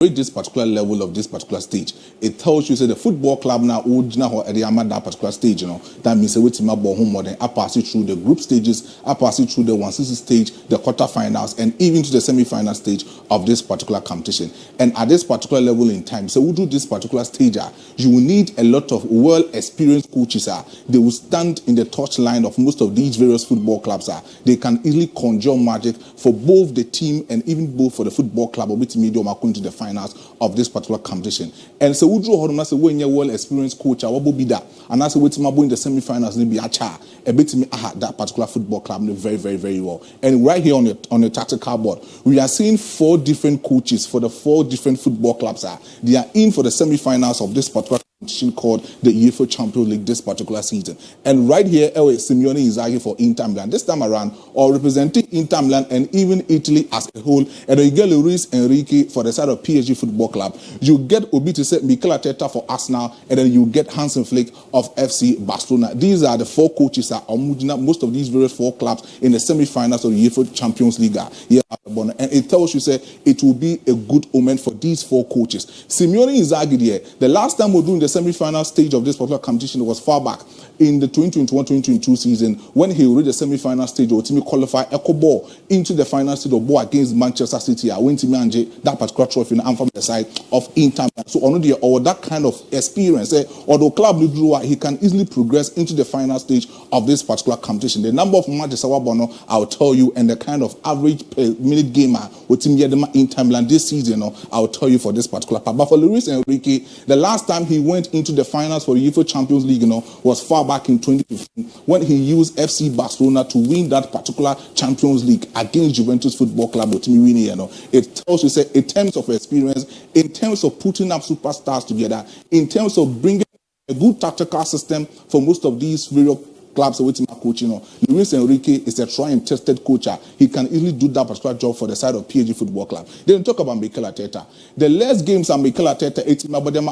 reach this particular level of this particular stage, it tells you say the football club now would now at that particular stage, that means a team about home more than I pass it through the group stages, I pass it through the 1/6 stage, the quarterfinals, and even to the semi-final stage of this particular competition. And at this particular level in time, so we do this particular stage, you will need a lot of well-experienced coaches. They will stand in the touchline of most of these various football clubs. They can easily conjure magic for both the team and even both for the football club or with medium going to the finals of this particular competition. And so we draw on us when you're well-experienced coach, what will be that? And as a way to in the semi-finals, be a bit me that particular football club very, very, very well. And right here on the tactical board, we are seeing 4 different coaches for the 4 different football clubs. They are in for the semi-finals of this particular competition called the UEFA Champions League this particular season. And right here, Simeone Inzaghi for Inter Milan. This time around, or representing Inter Milan and even Italy as a whole. And you get Luis Enrique for the side of PSG Football Club. You get Obi to say Mikel Arteta for Arsenal, and then you get Hans Flick of FC Barcelona. These are the 4 coaches that are most of these various 4 clubs in the semi-finals of the UEFA Champions League. And it tells you say it will be a good omen for these 4 coaches. Simeone Inzaghi, the last time we're doing the semi-final stage of this particular competition was far back in the 2021-2022 season when he reached the semi-final stage or team qualify Echo Ball into the final stage of ball against Manchester City. I went to manage that particular trophy and from the side of Inter. So on the or that kind of experience, although club he can easily progress into the final stage of this particular competition. The number of matches I'll tell you, and the kind of average per minute gamer with team Inter Milan this season, I'll tell you for this particular part. But for Luis Enrique, the last time he went into the finals for the UEFA Champions League, was far back in 2015 when he used FC Barcelona to win that particular Champions League against Juventus Football Club. It tells you, say, in terms of experience, in terms of putting up superstars together, in terms of bringing a good tactical system for most of these various clubs with my coach, Luis Enrique is a tried and tested coach. He can easily do that particular job for the side of PSG Football Club. Then talk about Mikel Arteta. The last games are Mikel Arteta,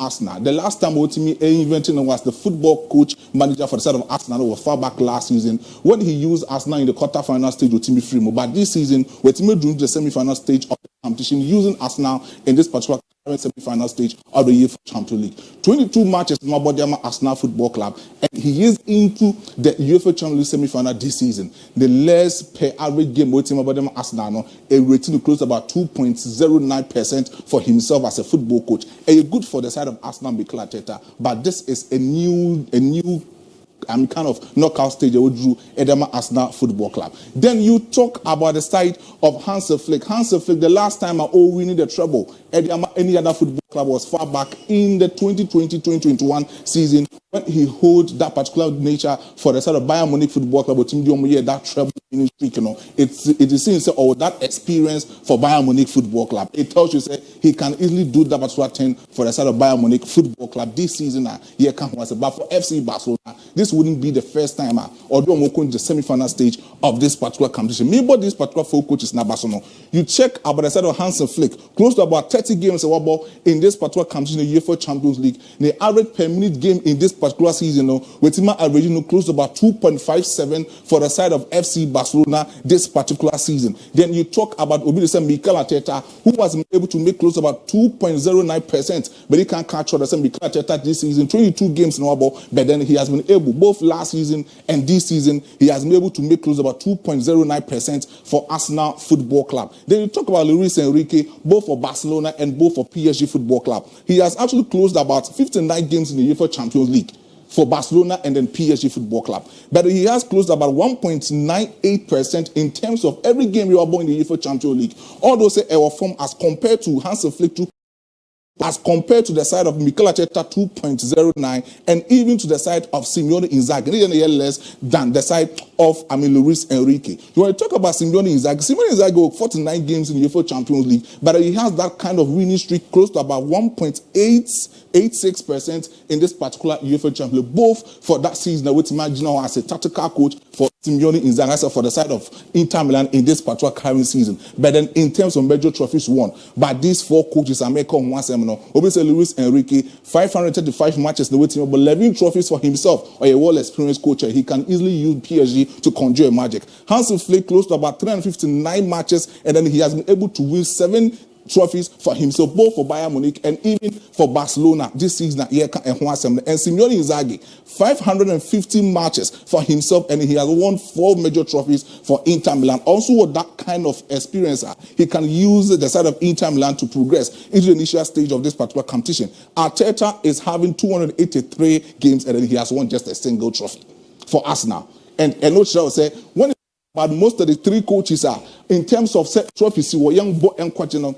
Arsenal. The last time inventing was the football coach manager for the side of Arsenal was far back last season when he used Arsenal in the quarterfinal stage with Timmy Fremo. But this season, with Timmy doing the semi-final stage of the competition, using Arsenal in this particular semi-final stage of the UEFA Champions League. 22 matches in Arsenal Football Club, and he is into the UEFA Champions League semi-final this season. The less per average game with Arsenal, a rating close about 2.09% for himself as a football coach. A good for the side of Arsenal, Mikel Arteta, but this is a new kind of knockout stage with Drew Edema Arsenal Football Club. Then you talk about the side of Hans Flick. Hans Flick, the last time winning the treble, any other football club was far back in the 2020-2021 season when he holds that particular nature for the side of Bayern Munich Football Club, that treble winning streak. It is seen that experience for Bayern Munich Football Club. It tells you say he can easily do that particular thing for the side of Bayern Munich Football Club this season. But for FC Barcelona, this wouldn't be the first time or the semi-final stage of this particular competition. Maybe these particular 4 coaches in Barcelona. You check about the side of Hans Flick, close to about 30 games in this particular competition, the UEFA Champions League. The average per minute game in this particular season, with him averaging close to about 2.57 for the side of FC Barcelona this particular season. Then you talk about Mikel Arteta, who was able to make close to about 2.09%, but he can't catch the same Mikel Arteta this season, 22 games in ball, but then he has been able, both last season and this season, he has been able to make close to about 2.09% for Arsenal Football Club. Then you talk about Luis Enrique, both for Barcelona and both for PSG Football Club. He has actually closed about 59 games in the UEFA Champions League for Barcelona and then PSG Football Club. But he has closed about 1.98% in terms of every game you are born in the UEFA Champions League. Although say our form as compared to Hans Flick as compared to the side of Mikel Arteta 2.09 and even to the side of Simeone Inzaghi, less than the side of Luis Enrique. You want to talk about Simeone Inzaghi got 49 games in the UEFA Champions League, but he has that kind of winning streak close to about 1.86% in this particular UEFA Champions League, both for that season with Imagino as a tactical coach for Simeone Inzaghi for the side of Inter Milan in this particular current season. But then in terms of major trophies won by these 4 coaches, I make on one seminar. Obviously, Luis Enrique, 535 matches, the waiting of 11 trophies for himself, or a well-experienced coach. He can easily use PSG to conjure a magic. Hans Flick close to about 359 matches, and then he has been able to win 7 trophies for himself, both for Bayern Munich and even for Barcelona this season. And Simeone Inzaghi, 550 matches for himself, and he has won 4 major trophies for Inter Milan. Also, with that kind of experience, he can use the side of Inter Milan to progress into the initial stage of this particular competition. Arteta is having 283 games, and then he has won just a single trophy for Arsenal. And Ocha will say, when but most of the 3 coaches are in terms of trophies, we young boy and quatino,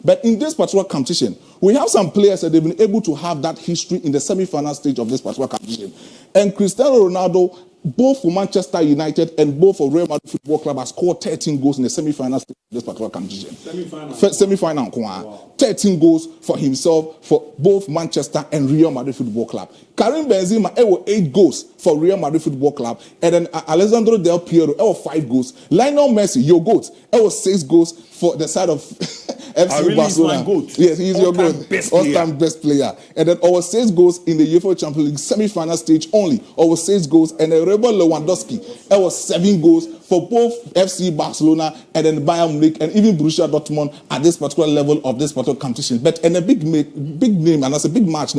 but in this particular competition, we have some players that they've been able to have that history in the semi-final stage of this particular competition. And Cristiano Ronaldo, both for Manchester United and both for Real Madrid Football Club, has scored 13 goals in the semi-final stage of this particular competition. Semi-final. Wow. 13 goals for himself for both Manchester and Real Madrid Football Club. Karim Benzema, 8 goals for Real Madrid Football Club. And then Alessandro Del Piero, 5 goals. Lionel Messi, your goat, 6 goals for the side of FC Barcelona. Yes, he's your goat. All-time best player. And then 6 goals in the UEFA Champions League semi-final stage only. 6 goals. And then Robert Lewandowski, 7 goals for both FC Barcelona and then Bayern Munich and even Borussia Dortmund at this particular level of this particular competition. But in a big name, and that's a big match,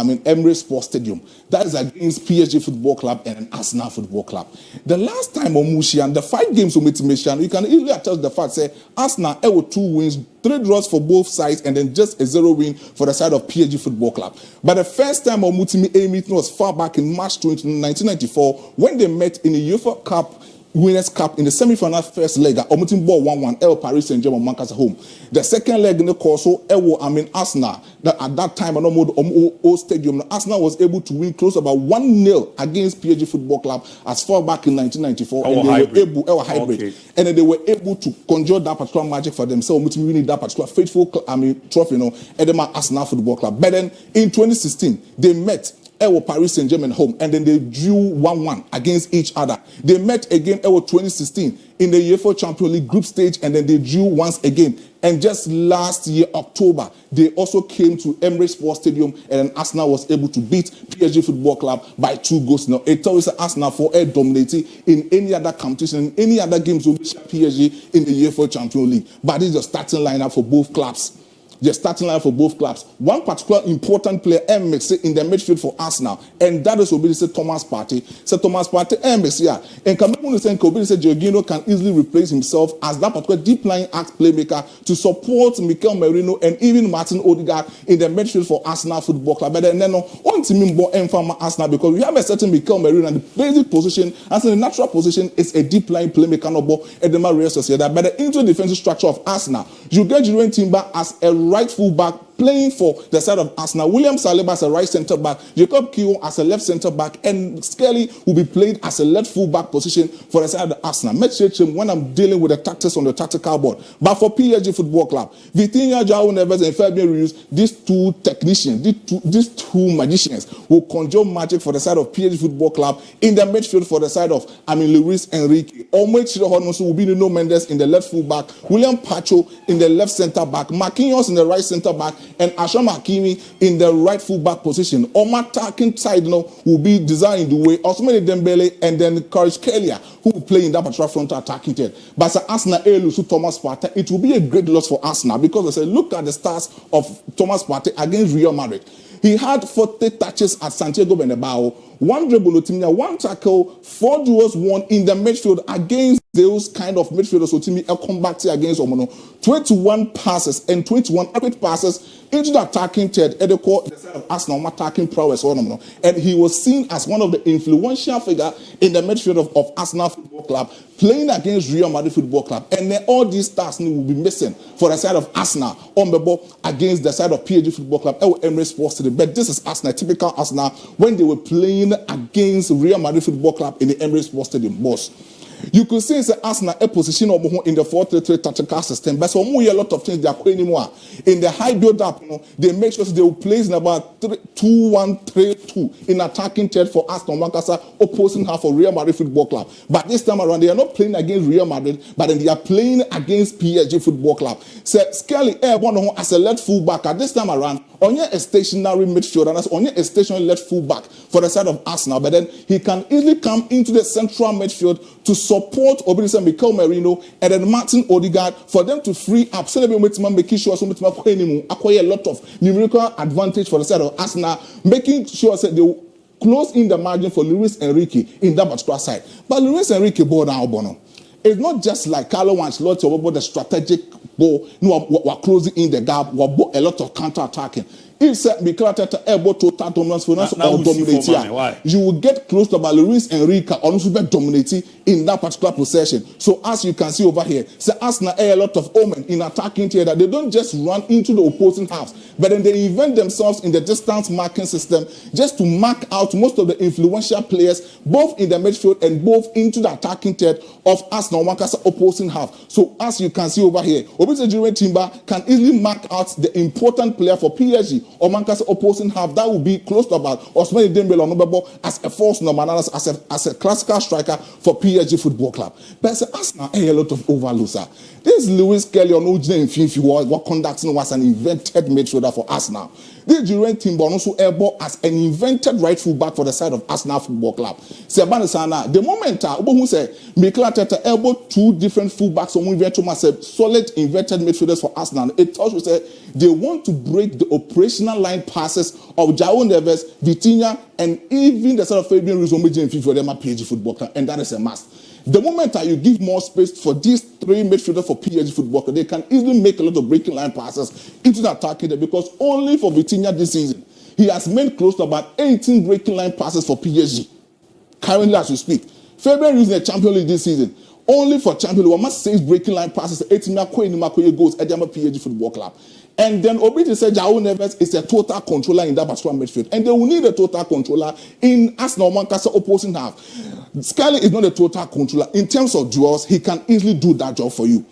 Emirates Sports Stadium. That is against PSG Football Club and an Arsenal Football Club. The last time on Mushian, the 5 games we met, you can easily attest the fact, say, Arsenal, 2 wins, 3 draws for both sides, and then just a 0 win for the side of PSG Football Club. But the first time on Mutimi A meeting was far back in March 1994 when they met in the UEFA Cup Winners' Cup in the semi-final first leg. Omutim ball 1-1. Paris Saint-Germain Mancas home. The second leg in the course, Arsenal. That at that time, old stadium, Arsenal was able to win close about 1-0 against PSG Football Club as far back in 1994. And they were able, hybrid, and then they were able to conjure that particular magic for themselves. Omutim winning that particular faithful, trophy, Edema Arsenal Football Club. But then in 2016, they met. Paris Saint-Germain home, and then they drew 1-1 against each other. They met again 2016 in the UEFA Champions League group stage, and then they drew once again. And just last year, October, they also came to Emirates Sports Stadium, and Arsenal was able to beat PSG Football Club by 2 goals. Now, it tells Arsenal for dominating in any other competition, in any other games will PSG in the UEFA Champions League. But this is the starting lineup for both clubs. The starting line for both clubs. One particular important player, MX, in the midfield for Arsenal, and that is obviously Thomas Partey. So Thomas Partey, MX, yeah. And Cameroon is saying Jorginho can easily replace himself as that particular deep lying act playmaker to support Mikel Merino and even Martin Odegaard in the midfield for Arsenal Football Club. But then, on team more Arsenal because we have a certain Mikel Merino and the basic position, as in the natural position, is a deep lying playmaker, no ball at the Real Sociedad. But the into defensive structure of Arsenal, you get Julian Timber as a right full back playing for the side of Arsenal. William Saliba as a right centre back, Jacob Kiwo as a left centre back, and Skelly will be played as a left full back position for the side of Arsenal. When I'm dealing with the tactics on the tactical board. But for PSG Football Club, Vitinha, João Neves, and Fabian Ruiz, these 2 technicians, these two magicians will conjure magic for the side of PSG Football Club in the midfield for the side of Luis Enrique. Omid Chirohonosu will be Nuno Mendes in the left full back, William Pacho in the left centre back, Marquinhos in the right centre back, and Achraf Hakimi in the right full back position. On my attacking side will be designed the way Ousmane Dembele and then Courage Kelia, who will play in that particular front attacking third. But as Arsenal lose Thomas Partey, it will be a great loss for Arsenal because I said, look at the stats of Thomas Partey against Real Madrid. He had 40 touches at Santiago Bernabeu, 1 dribble, 1 tackle, 4 duels won in the midfield against those kind of midfielders. So Timmy come back to against Omono. 21 passes and 21 accurate passes into the attacking third. The side of Arsenal attacking prowess. And he was seen as one of the influential figures in the midfield of Arsenal Football Club, playing against Real Madrid Football Club. And then all these stars will be missing for the side of Arsenal on the ball against the side of PSG Football Club. Emirates Sports Stadium. But this is Arsenal, typical Arsenal, when they were playing against Real Madrid Football Club in the Emirates Sports Stadium. Boss. You could say it's Arsenal a position in the 4-3-3 tactical system, but so a lot of things they are going anymore. In the high build-up, they make sure they will place in about 2-1-3-2 in attacking third for Arsenal Mancasa, opposing half for Real Madrid Football Club. But this time around, they are not playing against Real Madrid, but then they are playing against PSG Football Club. So Skelly as a left full back at this time around. only a stationary midfielder, and that's only a stationary left full back for the side of Arsenal. But then he can easily come into the central midfield to support Obinisa Mikel Merino and then Martin Odegaard for them to free up. So they making sure acquire a lot of numerical advantage for the side of Arsenal, making sure that they will close in the margin for Luis Enrique in that particular side. But Luis Enrique ball now, Bono. It's not just like Carlo Ancelotti about the strategic ball. No, we're closing in the gap. We're a lot of counter-attacking. If Mikel Arteta able to total dominance for us or dominate here, you will get close to about Luis Enrique or also be dominating in that particular possession. So as you can see over here, so Arsenal a lot of omen in attacking here that they don't just run into the opposing halves, but then they invent themselves in the distance marking system just to mark out most of the influential players, both in the midfield and both into the attacking third of Arsenal Mankasa opposing half. So as you can see over here, Obinze Timber can easily mark out the important player for PSG or Mankasa opposing half. That will be close to about Ousmane Dembele or Nobel as a false number, as a classical striker for PSG Football Club. But Arsenal a lot of overloads. This Lewis Kelly on Ojina Infinity what conducting was an invented midfielder for Arsenal. This Durant Timber also able as an invented right full back for the side of Arsenal Football Club. The moment who say Mikel Arteta able two different full backs on solid invented midfielders for Arsenal. It also say they want to break the operational line passes of João Neves, Vitinha, and even the sort of Fabian Ruiz for them at PSG Football Club, and that is a must. The moment that you give more space for these three midfielders for PSG Football Club, they can easily make a lot of breaking line passes into the attacking there, because only for Vitinha this season, he has made close to about 18 breaking line passes for PSG. Currently, as we speak, Fabian Ruiz in the Champions League this season, only for Champions League, 6 breaking line passes, 18 goals at the PSG Football Club. And then Obiti said João Neves is a total controller in that particular midfield. And they will need a total controller in Arsenal Mankasa opposing half. Scully is not a total controller. In terms of duels, he can easily do that job for you.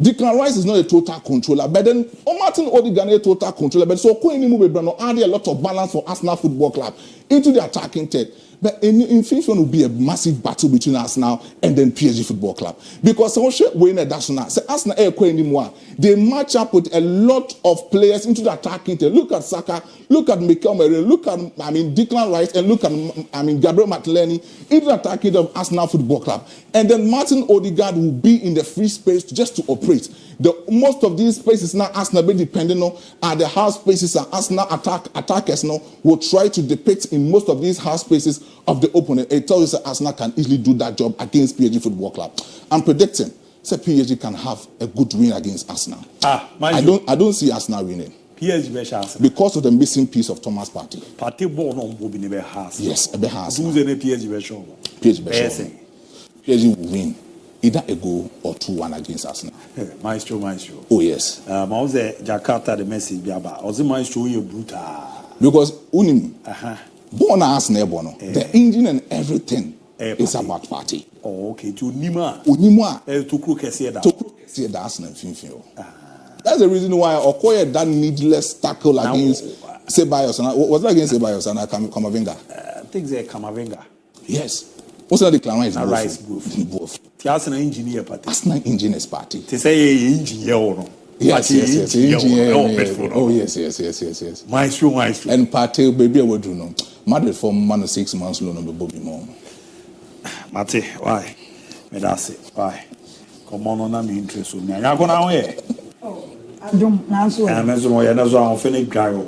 Declan Rice is not a total controller, but then Martin Odegaard is a total controller. But so Koini Mubebano added a lot of balance for Arsenal Football Club into the attacking third. But in FIFA will be a massive battle between Arsenal and then PSG Football Club. Because Arsenal, they match up with a lot of players into the attacking team. Look at Saka, look at Mikel Merino, look at Declan Rice, and look at Gabriel Martinelli into the attacking of Arsenal Football Club. And then Martin Odegaard will be in the free space just to operate. Most of these spaces now Arsenal be depending on are the half spaces and Arsenal attackers now will try to depict in most of these half spaces of the opponent. It tells you that Arsenal can easily do that job against PSG Football Club. I'm predicting that PSG can have a good win against Arsenal. I don't see Arsenal winning. PSG because of the missing piece of Thomas Partey. Yes, PSG will win either a goal or 2-1 against Arsenal. Maestro. Oh yes. Jakarta the message Maestro you brutal. Because born Arsenal bono. The engine and everything is about Partey. Oh, okay. To Unimwa. To Krukesi that Arsenal finfio. That's the reason why I acquired that needless tackle against Ceballos. Was that against Ceballos and Camavinga? I think they're Camavinga. Yes. What's that Declan Rice? Rice both. The Arsenal engineer party. Arsenal engineers party. They say engineer or no. Yes. Engineer. Oh yes. Maestro. And Partey baby I would do no. Madrid for man 6 months loan on the Bobby Mom. Mate, why? That's it. Why? Come on, I'm interested. I'm going to I don't know. I'm going to finish.